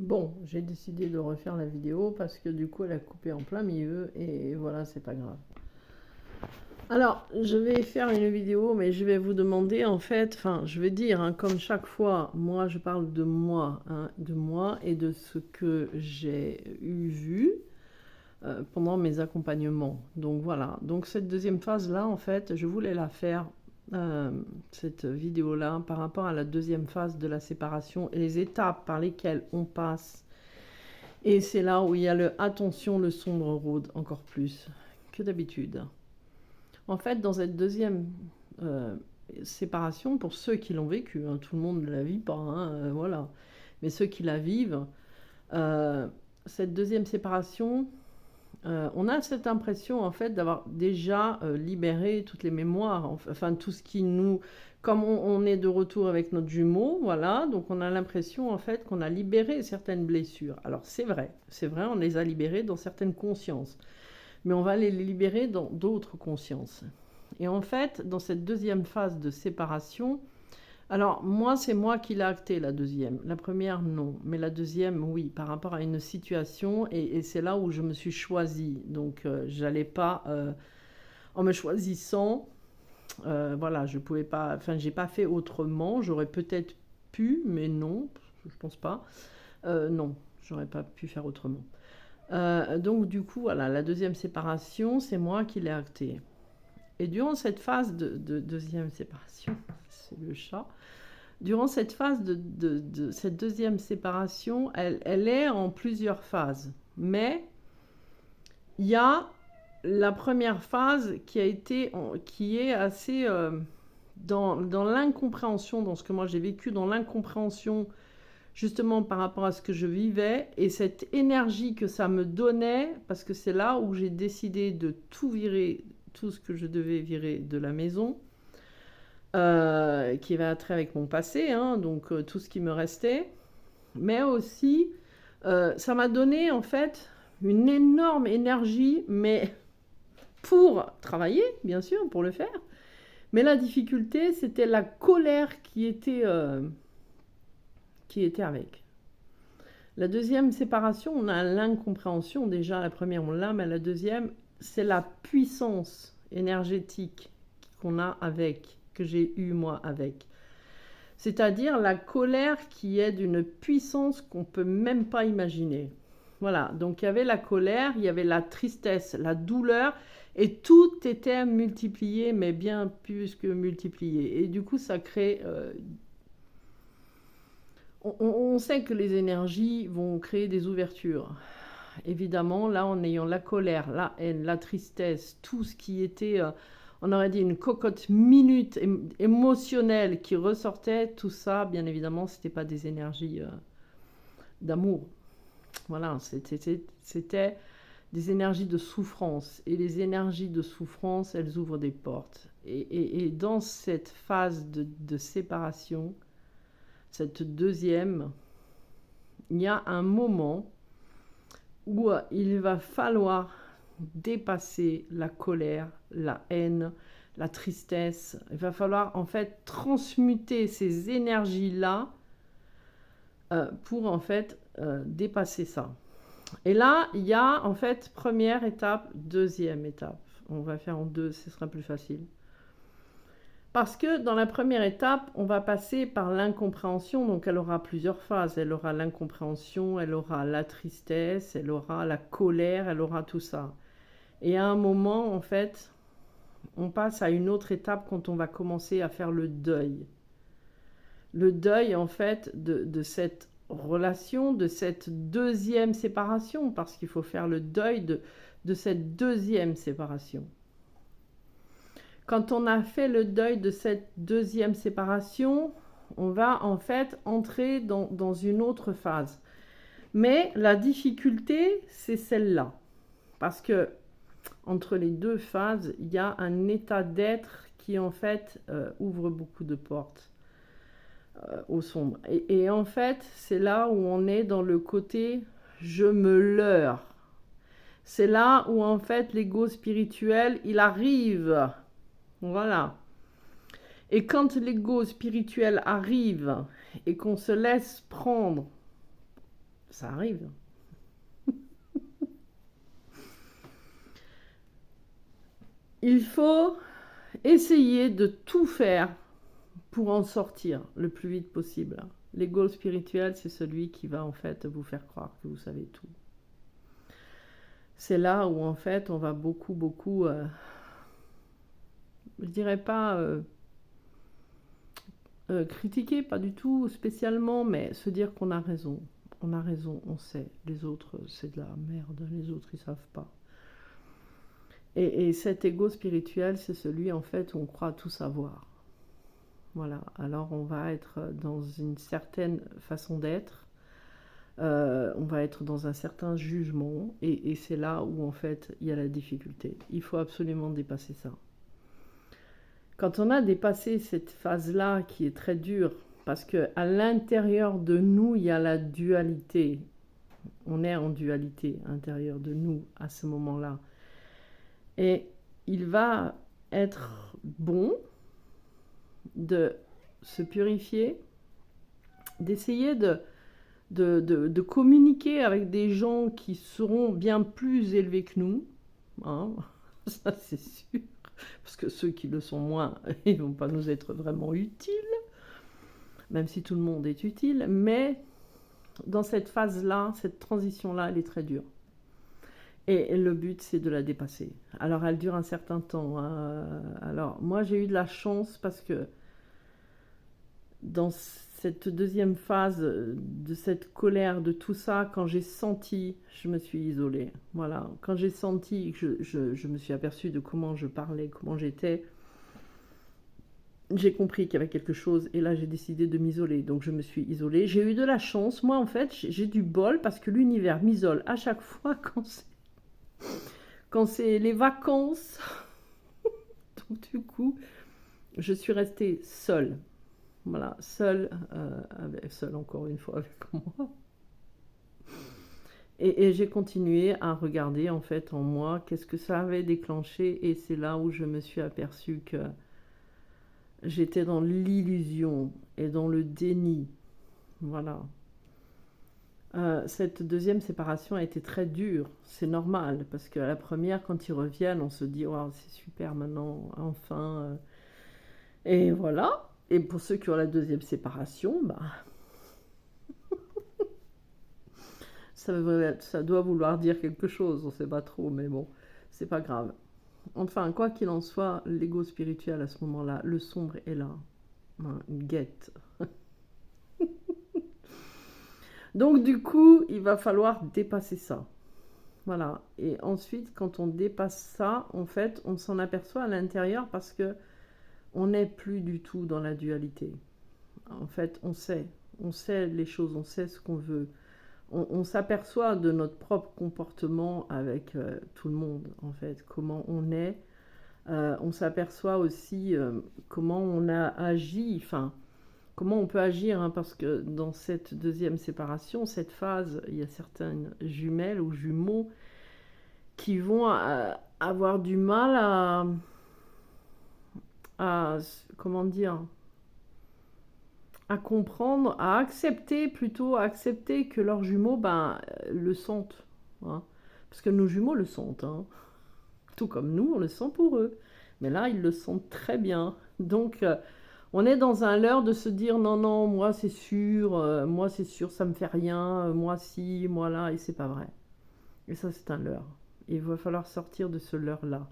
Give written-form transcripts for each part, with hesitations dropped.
Bon, j'ai décidé de refaire la vidéo parce que du coup elle a coupé en plein milieu et voilà, c'est pas grave. Alors, je vais faire une vidéo, mais je vais vous demander en fait, enfin, je vais dire, hein, comme chaque fois, moi je parle de moi, hein, de moi et de ce que j'ai vu pendant mes accompagnements. Donc voilà, donc cette deuxième phase-là, en fait, je voulais la faire, euh, cette vidéo-là, par rapport à la deuxième phase de la séparation et les étapes par lesquelles on passe. Et c'est là où il y a le attention, le sombre rôde encore plus que d'habitude. En fait, dans cette deuxième euh, séparation, pour ceux qui l'ont vécu, hein, tout le monde ne la vit pas, hein, voilà. Mais ceux qui la vivent, euh, cette deuxième séparation, on a cette impression en fait d'avoir déjà libéré toutes les mémoires, enfin tout ce qui nous, comme on est de retour avec notre jumeau, voilà, donc on a l'impression en fait qu'on a libéré certaines blessures. Alors c'est vrai, on les a libérées dans certaines consciences, mais on va les libérer dans d'autres consciences. Et en fait, dans cette deuxième phase de séparation, alors moi c'est moi qui l'ai acté la deuxième. La première non, mais la deuxième oui, par rapport à une situation et c'est là où je me suis choisie. Donc j'allais pas en me choisissant, voilà, je pouvais pas, enfin j'ai pas fait autrement. J'aurais peut-être pu, mais non, je pense pas. Non, j'aurais pas pu faire autrement. Donc du coup voilà, la deuxième séparation c'est moi qui l'ai acté. Et durant cette phase de deuxième séparation, c'est le chat. Durant cette phase de cette deuxième séparation, elle est en plusieurs phases. Mais il y a la première phase qui est assez dans l'incompréhension, dans ce que moi j'ai vécu, dans l'incompréhension justement par rapport à ce que je vivais et cette énergie que ça me donnait, parce que c'est là où j'ai décidé de tout virer, tout ce que je devais virer de la maison. Qui va être avec mon passé, hein, donc tout ce qui me restait. Mais aussi, ça m'a donné en fait une énorme énergie, mais pour travailler, bien sûr, pour le faire. Mais la difficulté, c'était la colère qui était avec. La deuxième séparation, on a l'incompréhension. Déjà, la première, on l'a, mais la deuxième, c'est la puissance énergétique qu'on a avec, que j'ai eu moi avec. C'est-à-dire la colère qui est d'une puissance qu'on ne peut même pas imaginer. Voilà, donc il y avait la colère, il y avait la tristesse, la douleur, et tout était multiplié, mais bien plus que multiplié. Et du coup, ça crée... on sait que les énergies vont créer des ouvertures. Évidemment, là, en ayant la colère, la haine, la tristesse, tout ce qui était... on aurait dit une cocotte minute émotionnelle qui ressortait, tout ça, bien évidemment, c'était pas des énergies d'amour. Voilà, c'était des énergies de souffrance. Et les énergies de souffrance, elles ouvrent des portes. Et dans cette phase de séparation, cette deuxième, il y a un moment où il va falloir dépasser la colère, la haine, la tristesse. Il va falloir en fait transmuter ces énergies-là pour en fait dépasser ça. Et là, il y a en fait première étape, deuxième étape. On va faire en deux, ce sera plus facile. Parce que dans la première étape, on va passer par l'incompréhension, donc elle aura plusieurs phases. Elle aura l'incompréhension, elle aura la tristesse, elle aura la colère, elle aura tout ça. Et à un moment, en fait, on passe à une autre étape quand on va commencer à faire le deuil. Le deuil, en fait, de cette relation, de cette deuxième séparation, parce qu'il faut faire le deuil de cette deuxième séparation. Quand on a fait le deuil de cette deuxième séparation, on va en fait entrer dans une autre phase. Mais la difficulté, c'est celle-là. Parce que entre les deux phases, il y a un état d'être qui en fait ouvre beaucoup de portes au sombre. Et en fait, c'est là où on est dans le côté je me leurre. C'est là où en fait l'ego spirituel, il arrive. Voilà. Et quand l'ego spirituel arrive et qu'on se laisse prendre, ça arrive. Il faut essayer de tout faire pour en sortir le plus vite possible. L'ego spirituel, c'est celui qui va en fait vous faire croire que vous savez tout. C'est là où en fait on va beaucoup, je dirais pas critiquer, pas du tout spécialement, mais se dire qu'on a raison. On a raison, on sait. Les autres, c'est de la merde. Les autres, ils savent pas. Et cet ego spirituel, c'est celui en fait où on croit tout savoir. Voilà. Alors on va être dans une certaine façon d'être. On va être dans un certain jugement. Et c'est là où en fait il y a la difficulté. Il faut absolument dépasser ça. Quand on a dépassé cette phase-là qui est très dure, parce qu'à l'intérieur de nous, il y a la dualité. On est en dualité à l'intérieur de nous à ce moment-là. Et il va être bon de se purifier, d'essayer de communiquer avec des gens qui seront bien plus élevés que nous. Hein, ça, c'est sûr. Parce que ceux qui le sont moins, ils ne vont pas nous être vraiment utiles, même si tout le monde est utile. Mais dans cette phase-là, cette transition-là, elle est très dure. Et le but, c'est de la dépasser. Alors, elle dure un certain temps. Hein. Alors, moi, j'ai eu de la chance parce que dans cette deuxième phase de cette colère, de tout ça, quand j'ai senti, je me suis isolée. Voilà, quand j'ai senti que je me suis aperçue de comment je parlais, comment j'étais, j'ai compris qu'il y avait quelque chose et là j'ai décidé de m'isoler. Donc je me suis isolée. J'ai eu de la chance. Moi, en fait, j'ai du bol parce que l'univers m'isole à chaque fois quand c'est les vacances. Donc du coup, je suis restée seule. Voilà, seule encore une fois avec moi. Et j'ai continué à regarder en fait en moi qu'est-ce que ça avait déclenché et c'est là où je me suis aperçue que j'étais dans l'illusion et dans le déni. Voilà. Cette deuxième séparation a été très dure, c'est normal, parce qu'à la première, quand ils reviennent, on se dit oh, c'est super maintenant, enfin. Et voilà. Et pour ceux qui ont la deuxième séparation, bah, ça doit vouloir dire quelque chose, on ne sait pas trop, mais bon, c'est pas grave. Enfin, quoi qu'il en soit, l'ego spirituel à ce moment-là, le sombre est là, hein, une guette. Donc du coup, il va falloir dépasser ça. Voilà. Et ensuite, quand on dépasse ça, en fait, on s'en aperçoit à l'intérieur parce que on n'est plus du tout dans la dualité. En fait, on sait les choses, on sait ce qu'on veut. On s'aperçoit de notre propre comportement avec tout le monde, en fait, comment on est. On s'aperçoit aussi comment on a agi, enfin, comment on peut agir, hein, parce que dans cette deuxième séparation, cette phase, il y a certaines jumelles ou jumeaux qui vont avoir du mal à comment dire, à comprendre, à accepter plutôt, à accepter que leurs jumeaux le sentent. Hein. Parce que nos jumeaux le sentent. Hein. Tout comme nous, on le sent pour eux. Mais là, ils le sentent très bien. Donc, on est dans un leurre de se dire non, non, moi c'est sûr, ça me fait rien, moi si, moi là, et c'est pas vrai. Et ça, c'est un leurre. Et il va falloir sortir de ce leurre-là.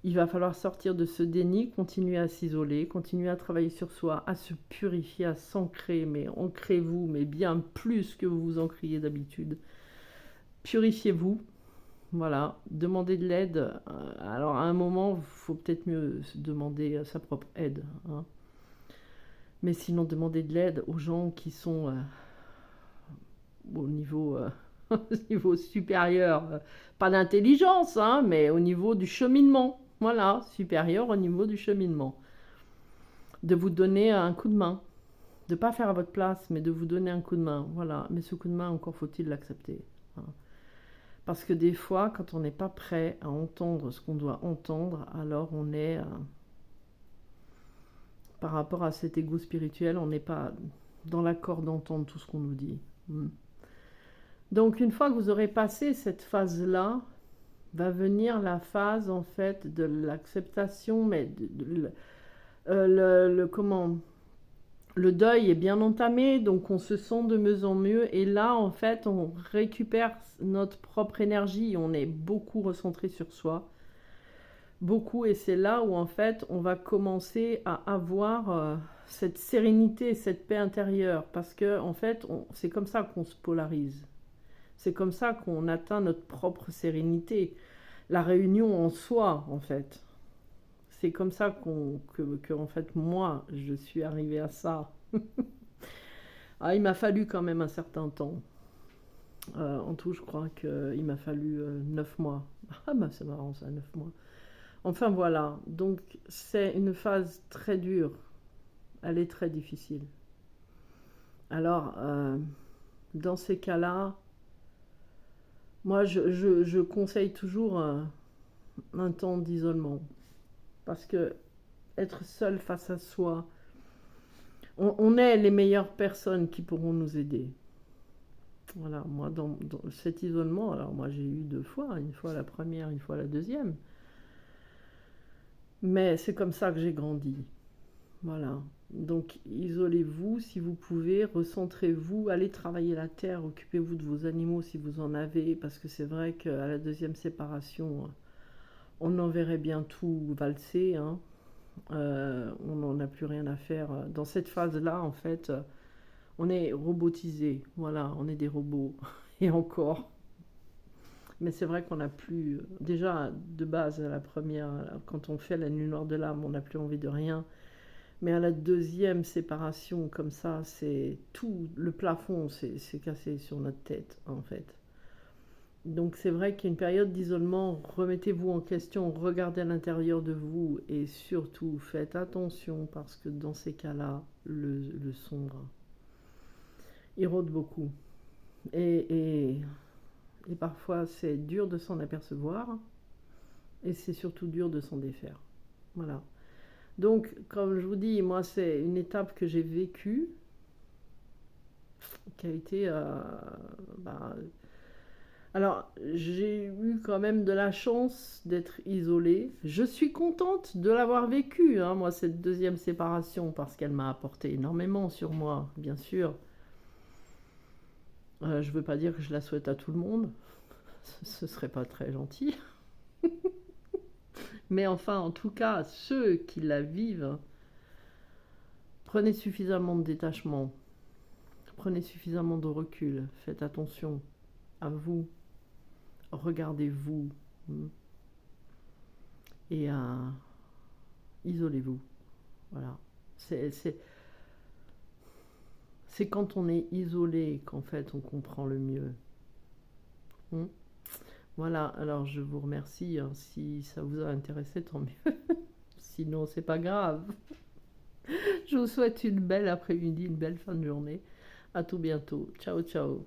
Il va falloir sortir de ce déni, continuer à s'isoler, continuer à travailler sur soi, à se purifier, à s'ancrer, mais ancrez-vous, mais bien plus que vous vous ancriez d'habitude. Purifiez-vous, voilà, demandez de l'aide. Alors à un moment, il faut peut-être mieux demander sa propre aide. Hein. Mais sinon, demandez de l'aide aux gens qui sont au niveau, niveau supérieur. Pas d'intelligence, hein, mais au niveau du cheminement. Voilà, supérieur au niveau du cheminement. De vous donner un coup de main. De ne pas faire à votre place, mais de vous donner un coup de main. Voilà, mais ce coup de main, encore faut-il l'accepter. Hein. Parce que des fois, quand on n'est pas prêt à entendre ce qu'on doit entendre, alors on est, par rapport à cet ego spirituel, on n'est pas dans l'accord d'entendre tout ce qu'on nous dit. Donc une fois que vous aurez passé cette phase-là, va venir la phase en fait de l'acceptation, mais comment le deuil est bien entamé, donc on se sent de mieux en mieux, et là en fait on récupère notre propre énergie, on est beaucoup recentré sur soi, beaucoup, et c'est là où en fait on va commencer à avoir cette sérénité, cette paix intérieure, parce que en fait c'est comme ça qu'on se polarise, c'est comme ça qu'on atteint notre propre sérénité, la réunion en soi en fait. C'est comme ça que en fait moi je suis arrivée à ça. Ah, il m'a fallu quand même un certain temps. En tout, je crois qu'il m'a fallu 9 mois. Ah bah c'est marrant ça, 9 mois. Enfin voilà, donc c'est une phase très dure. Elle est très difficile. Alors, dans ces cas-là, moi je conseille toujours un temps d'isolement. Parce que être seul face à soi, on est les meilleures personnes qui pourront nous aider. Voilà, moi dans cet isolement, alors moi j'ai eu 2 fois, une fois la première, une fois la deuxième. Mais c'est comme ça que j'ai grandi. Voilà. Donc isolez-vous si vous pouvez, recentrez-vous, allez travailler la terre, occupez-vous de vos animaux si vous en avez, parce que c'est vrai qu'à la deuxième séparation, on en verrait bien tout valser, hein. On n'en a plus rien à faire. Dans cette phase-là, en fait, on est robotisé. Voilà, on est des robots. Et encore. Mais c'est vrai qu'on n'a plus. Déjà, de base, à la première, quand on fait la nuit noire de l'âme, on n'a plus envie de rien. Mais à la deuxième séparation, comme ça, c'est tout. Le plafond c'est cassé sur notre tête, en fait. Donc c'est vrai qu'il y a une période d'isolement, remettez-vous en question, regardez à l'intérieur de vous et surtout faites attention parce que dans ces cas-là, le sombre, il rôde beaucoup. Et, et parfois c'est dur de s'en apercevoir et c'est surtout dur de s'en défaire. Voilà. Donc comme je vous dis, moi c'est une étape que j'ai vécue, qui a été... alors, j'ai eu quand même de la chance d'être isolée. Je suis contente de l'avoir vécue, hein, moi, cette deuxième séparation, parce qu'elle m'a apporté énormément sur moi, bien sûr. Je veux pas dire que je la souhaite à tout le monde, ce serait pas très gentil. Mais enfin, en tout cas, ceux qui la vivent, prenez suffisamment de détachement, prenez suffisamment de recul, faites attention à vous, regardez-vous et isolez-vous. Voilà. C'est quand on est isolé qu'en fait on comprend le mieux. Voilà, alors je vous remercie, hein. Si ça vous a intéressé, tant mieux. Sinon, c'est pas grave. Je vous souhaite une belle après-midi, une belle fin de journée. À tout bientôt. Ciao, ciao.